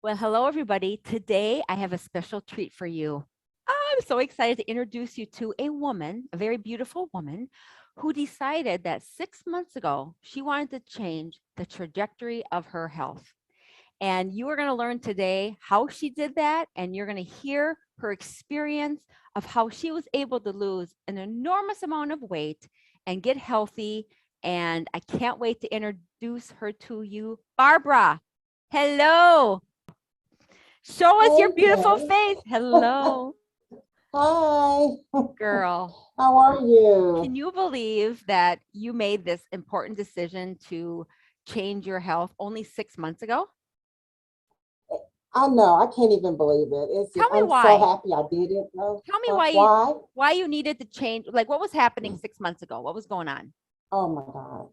Well, hello, everybody. Today I have a special treat for you. I'm so excited to introduce you to a woman, a very beautiful woman, who decided that 6 months ago she wanted to change the trajectory of her health. And you are going to learn today how she did that. And you're going to hear her experience of how she was able to lose an enormous amount of weight and get healthy. And I can't wait to introduce her to you, Barbara. Hello. Show us your Hey, beautiful Terry. face. Hello, Hi. girl. How are Can you? you believe that you made this important decision to change your health only 6 months ago? I know. I can't even believe it. It's just, Tell me I'm so why. happy I did it. Tell me why you Why? why you needed to change. Like what was happening 6 months ago? What was going on? Oh my God.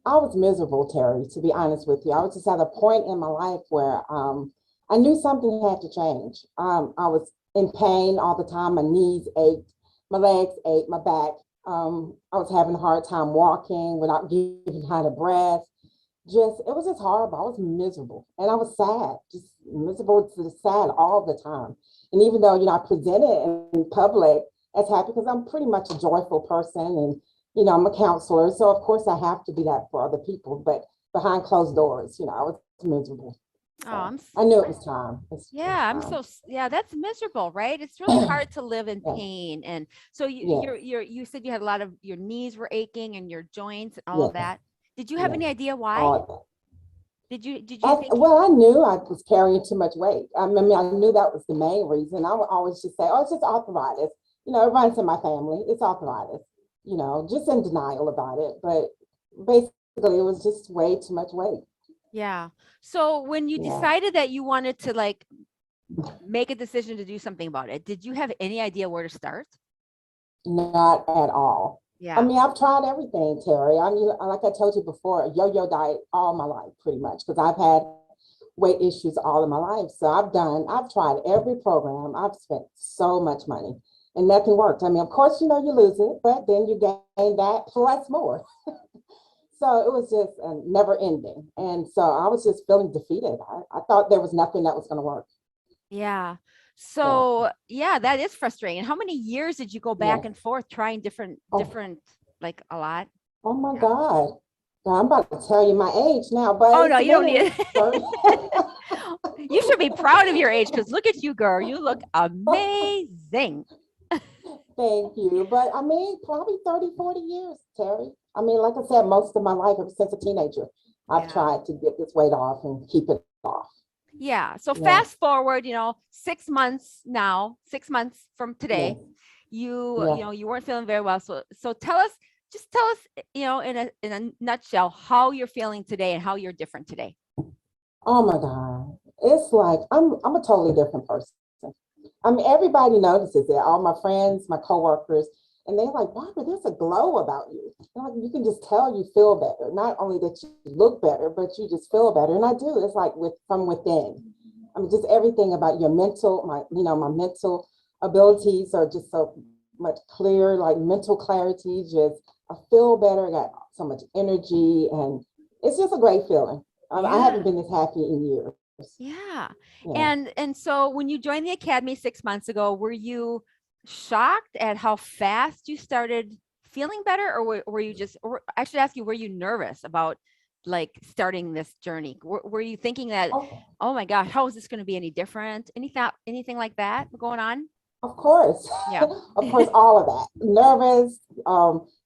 I was miserable, Terry, to be honest with you. I was just at a point in my life where I knew something had to change. I was in pain all the time. My knees ached, my legs ached, my back. I was having a hard time walking without getting out of breath. It was just horrible. I was miserable and I was sad, just miserable to sad all the time. And even though, I presented in public as happy because I'm pretty much a joyful person and, I'm a counselor. So of course I have to be that for other people, but behind closed doors, I was miserable. Oh, So I knew it was time. It's yeah, time. yeah, that's miserable, right? It's really hard to live in Yes, pain. And so yes, you said you had a lot of your knees were aching and your joints and all of yes, that. Did you have yes. any idea why? All of that. Did you think Well, I knew I was carrying too much weight. I mean, I knew that was the main reason. I would always just say, "Oh, it's just arthritis." It runs in my family. It's arthritis. Just in denial about it. But basically, it was just way too much weight. Yeah. So when you Yeah, decided that you wanted to like make a decision to do something about it, did you have any idea where to start? not at all. I Yeah. mean, I've tried everything, Terry. I mean, like I told you before, a yo-yo diet all my life, pretty much, because I've had weight issues all of my life. So I've tried every program. I've spent so much money and nothing worked. I mean, of course, you lose it, but then you gain that plus more. So it was just never ending. And so I was just feeling defeated. I thought there was nothing that was going to work. Yeah. Yeah. So yeah, that is frustrating. How many years did you go back Yes. and forth trying Oh, like a lot? oh my Yeah. God. I'm about to tell you my age now, but Oh no, it's you don't really need it. You should be proud of your age because look at you, girl. You look amazing. thank you. But I mean, probably 30, 40 years, Terry. I mean, like I said, most of my life, ever since a teenager, I've Yeah. tried to get this weight off and keep it off. Yeah. So Yeah. fast forward, 6 months now, 6 months from Yes. today, you Yeah. you know you weren't feeling very well. So tell us, in a nutshell, how you're feeling today and how you're different today. Oh my God. It's like I'm a totally different person. I mean, everybody notices it. All my friends, my coworkers, and they're like, Barbara, there's a glow about you. Like, you can just tell you feel better. Not only that you look better, but you just feel better. And I do. It's like from within. I mean, just everything about your mental, my mental abilities are just so much clear, like mental clarity. Just I feel better. I got so much energy, and it's just a great feeling. I Yeah. haven't been this happy in years. Yeah. Yeah. And so when you joined the academy 6 months ago, were you shocked at how fast you started feeling better, or were you just, or I should ask you, were you nervous about like starting this journey? Were you thinking that, Oh, oh my gosh, how is this going to be any different? Anything like that going on? of course, Yeah. of course, all of that. Nervous,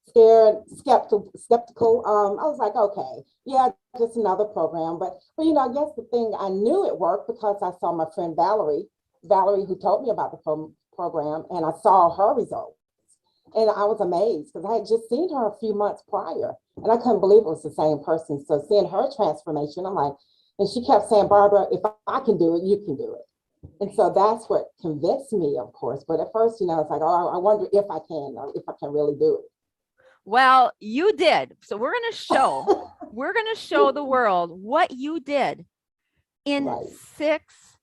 scared, skeptical. I was like, okay, yeah, just another program. But I guess the thing I knew it worked because I saw my friend Valerie, who told me about the program, and I saw her results, and I was amazed because I had just seen her a few months prior, and I couldn't believe it was the same person. So seeing her transformation, I'm like, and she kept saying, Barbara, if I can do it, you can do it. And so that's what convinced me, of course. But at first, it's like, oh, I wonder if I can, or if I can really do Well, you did. So it. we're going to show the world what you did in Right. 6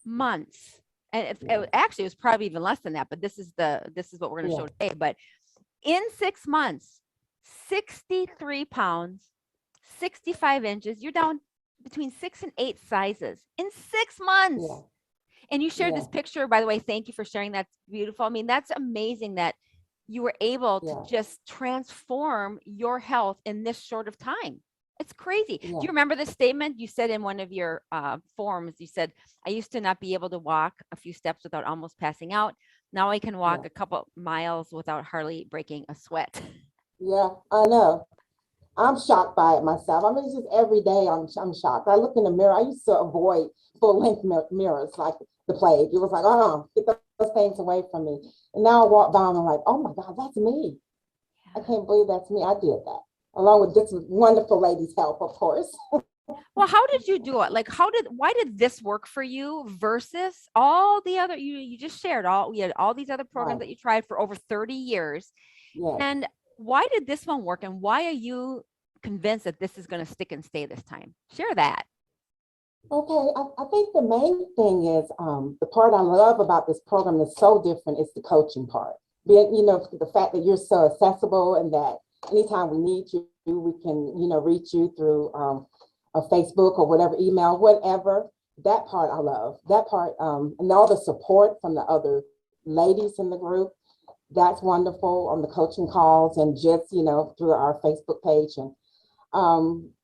months. And Yeah. actually, it was probably even less than that, but this is what we're going to Yeah. show today. But in 6 months, 63 pounds, 65 inches. You're down between 6 and 8 sizes in 6 months. Yeah, And you shared yeah, this picture, by the way. Thank you for sharing. That's beautiful. I mean, that's amazing that you were able to yeah, just transform your health in this short of time. It's crazy. Do yeah, you remember the statement you said in one of your forums? You said, I used to not be able to walk a few steps without almost passing out. Now I can walk yeah, a couple miles without hardly breaking a sweat. yeah. I know. I'm shocked by it myself. I mean, it's just every day I'm shocked. I look in the mirror. I used to avoid full length mirrors like the plague. It was like, get those things away from me. And now I walk down and I'm like, oh my God, that's me. I can't believe that's me. I did that along with this wonderful lady's help, of course. Well, how did you do it? Like, why did this work for you versus all the other, you just shared we had all these other programs Right. that you tried for over 30 years. Yes. And why did this one work? And why are you convinced that this is going to stick and stay this time? Share that. Okay, I think the main thing is the part I love about this program is so different is the coaching part. Being, the fact that you're so accessible and that anytime we need you, we can, reach you through a Facebook or whatever, email, whatever. That part I love. That part, and all the support from the other ladies in the group, that's wonderful on the coaching calls and just, through our Facebook page and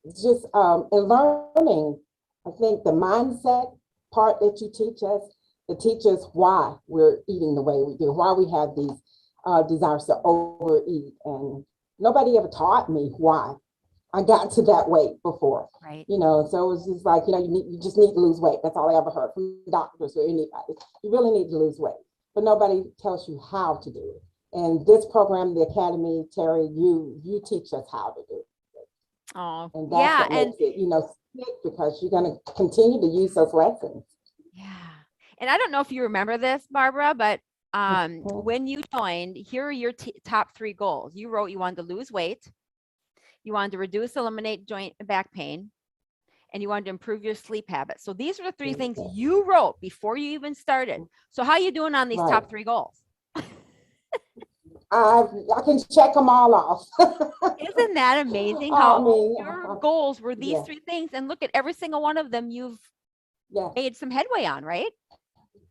just in learning, I think the mindset part that you teach us, to teach us why we're eating the way we do, why we have these desires to overeat. And nobody ever taught me why I got to that weight before. Right. So it was just like, you just need to lose weight. That's all I ever heard from doctors or anybody. You really need to lose weight, but nobody tells you how to do it. And this program, the Academy, Terry, you teach us how to do it. Oh, And that's yeah. what And makes it, stick because you're going to continue to use those lessons. yeah. And I don't know if you remember this, Barbara, but Mhm. when you joined, here are your top 3 goals. You wrote you wanted to lose weight, you wanted to reduce, eliminate joint and back pain, and you wanted to improve your sleep habits. So these are the 3 things Yes. you wrote before you even started. So how are you doing on these Right. top 3 goals? I can check them all off. Isn't that amazing I how mean, your goals were these yeah, 3 things, and look at every single one of them you've yeah. made some headway on, right?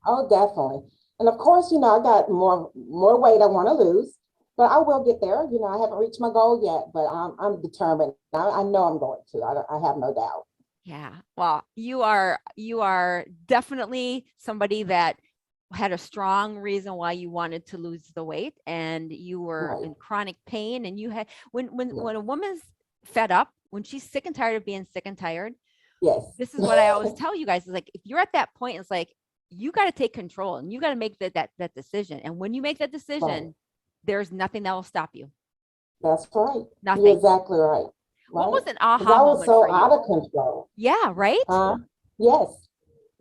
Oh, definitely. And of course, I got more weight I want to lose, but I will get there. I haven't reached my goal yet, but I'm determined. I know I'm going to. I have no doubt. Yeah. Well, you are definitely somebody that had a strong reason why you wanted to lose the weight, and you were Right. in chronic pain, and you had when Yeah. a woman's fed up, when she's sick and tired of being sick and tired, Yes. this is what I always tell you guys is like, if you're at that point, it's like you got to take control and you got to make that decision. And when you make that decision, Right. there's nothing that will stop you. That's right. You're Nothing. exactly right. What was Right. an Because aha I was moment so for out you? of control. Yeah, right? Yes.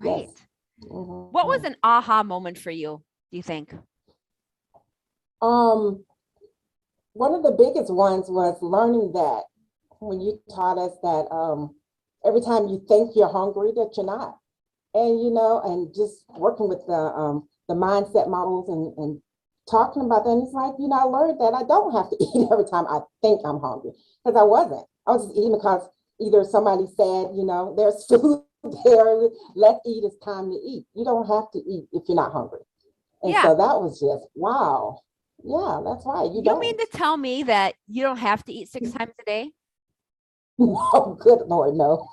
Right. Yes. What was Mhm. an aha moment for you, do you think? Um, One of the biggest ones was learning that when you taught us that every time you think you're hungry, that you're not. And and just working with the mindset models and talking about that. And it's like, I learned that I don't have to eat every time I think I'm hungry because I wasn't. I was just eating because either somebody said, there's food there, let's eat, it's time to eat. You don't have to eat if you're not hungry. And Yeah. so that was just, wow. Yeah, that's right. You You mean don't. to tell me that you don't have to eat 6 times a day? No, good Lord, no.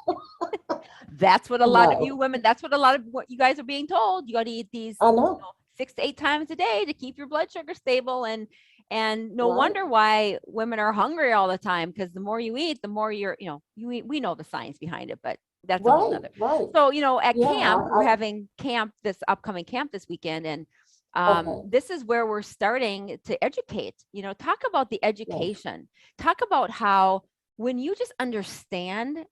That's what a lot of you No, women, that's what a lot of what you guys are being told. You got to eat these I know. 6 to 8 times a day to keep your blood sugar stable. And no Right, wonder why women are hungry all the time, because the more you eat, the more you eat. We know the science behind it, but that's a whole right, nother. right. So, at Yeah, camp, we're having this upcoming camp this weekend. And okay, this is where we're starting to educate, talk about the yes, education, talk about how when you just understand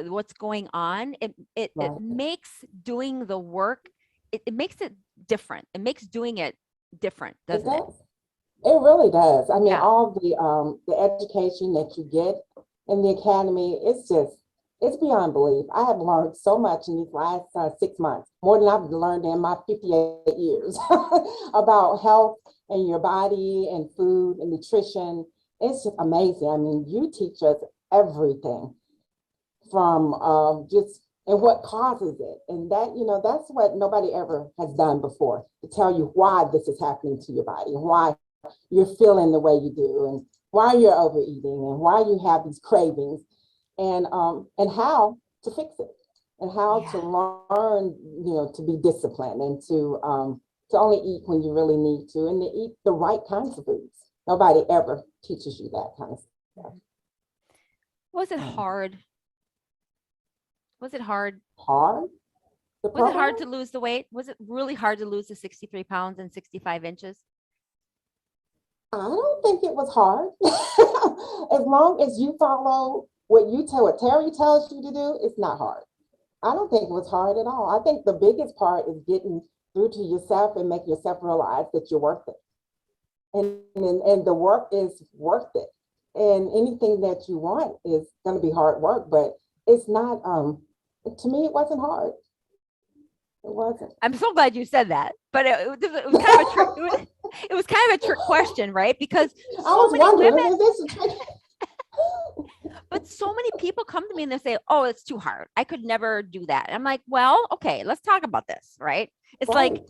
what's going on, it right. makes doing the work, it makes it different. It makes doing it different, It doesn't it? does. It really does. I mean, Yeah. all the education that you get in the academy, it's beyond belief. I have learned so much in these last 6 months, more than I've learned in my 58 years about health and your body and food and nutrition. It's just amazing. I mean, you teach us everything from just and what causes it. And that, that's what nobody ever has done before, to tell you why this is happening to your body, why you're feeling the way you do, and why you're overeating, and why you have these cravings, and how to fix it, and how to learn, to be disciplined, and to only eat when you really need to, and to eat the right kinds of foods. Nobody ever teaches you that kind of stuff. Was it hard? Was it hard? Hard? Was it hard to lose the weight? Was it really hard to lose the 63 pounds and 65 inches? I don't think it was hard. As long as you follow what Terry tells you to do, it's not hard. I don't think it was hard at all. I think the biggest part is getting through to yourself and making yourself realize that you're worth it. And the work is worth it. And anything that you want is going to be hard work, but it's not, to me, it wasn't hard. It wasn't. I'm so glad you said that, but it was kind of a trick. It was kind of a trick question, right? Because so many women, but so many people come to me and they say, "Oh, it's too hard. I could never do that." And I'm like, "Well, okay, let's talk about this, right?" It's like,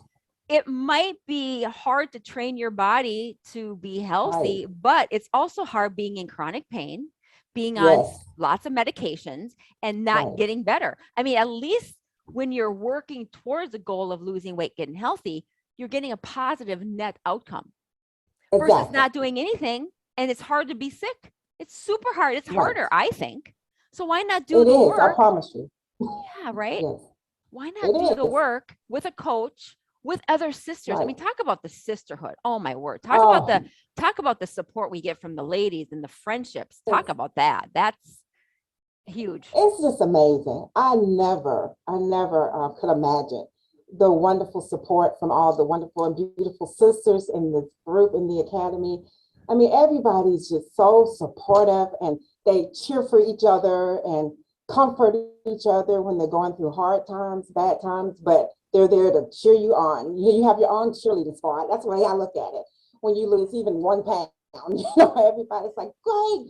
it might be hard to train your body to be healthy, but it's also hard being in chronic pain, being on lots of medications, and not getting better. I mean, at least when you're working towards the goal of losing weight, getting healthy, you're getting a positive net outcome versus not doing anything. And it's hard to be sick. It's super hard. It's harder, I think. So why not do the work? I promise you. Yeah, right? Yes. Why not do the work with a coach, with other sisters? I mean, talk about the sisterhood. Oh my word. Talk about the support we get from the ladies and the friendships. Talk about that. That's huge. It's just amazing. I never could imagine the wonderful support from all the wonderful and beautiful sisters in this group in the academy. I mean, everybody's just so supportive, and they cheer for each other and comfort each other when they're going through hard times, bad times, but they're there to cheer you on. You have your own cheerleading squad. That's the way I look at it. When you lose even 1 pound, everybody's like, great,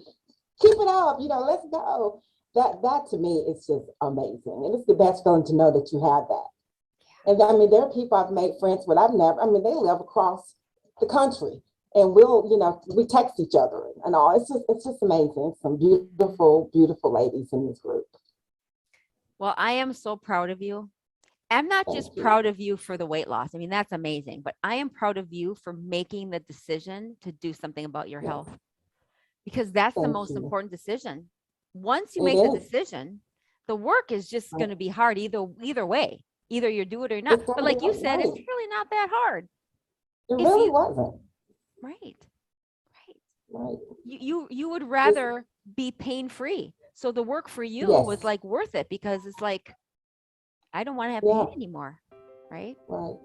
keep it up, let's go. That to me is just amazing. And it's the best feeling to know that you have that. And I mean, there are people I've made friends with. They live across the country, and we text each other and all. It's just amazing. Some beautiful, beautiful ladies in this group. Well, I am so proud of you. I'm not just proud of you for the weight loss. I mean, that's amazing, but I am proud of you for making the decision to do something about your health, because that's the most important decision. Once you make the decision, the work is just going to be hard either way. Either you do it or not. But like you said, it's really not that hard. It really wasn't. Right. You would rather be pain-free. So the work for you was like worth it, because it's like, I don't want to have pain anymore. Right. Right.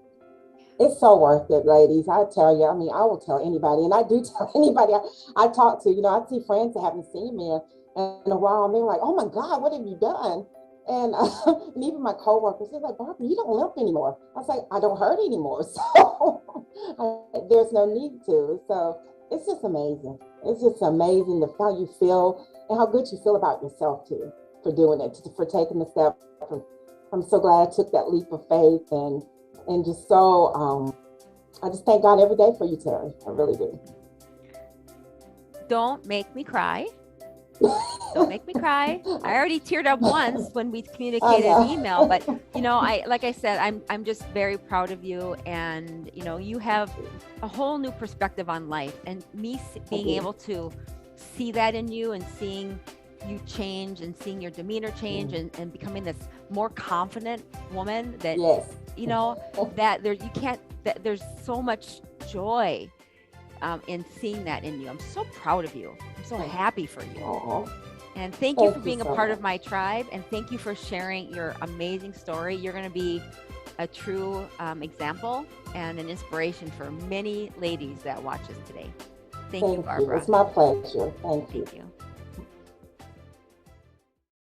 It's so worth it, ladies. I tell you, I mean, I will tell anybody, and I do tell anybody I talk to. I see friends that haven't seen me in a while, and they're like, "Oh my God, what have you done?" And even my coworkers, they're like, "Barbara, you don't limp anymore." I was like, "I don't hurt anymore, so there's no need to." So it's just amazing. It's just amazing how you feel and how good you feel about yourself too, for doing it, for taking the step. I'm so glad I took that leap of faith, and just so I just thank God every day for you, Terry. I really do. Don't make me cry. Don't make me cry. I already teared up once when we communicated an email, but like I said, I'm just very proud of you, and you have a whole new perspective on life, and me being able to see that in you, and seeing you change, and seeing your demeanor change, and becoming this more confident woman that that there's so much joy in seeing that in you. I'm so proud of you. I'm so happy for you. Aww. And thank you for being a part of my tribe. And thank you for sharing your amazing story. You're going to be a true example and an inspiration for many ladies that watch us today. Thank you, Barbara. It's my pleasure. Thank you. Thank you.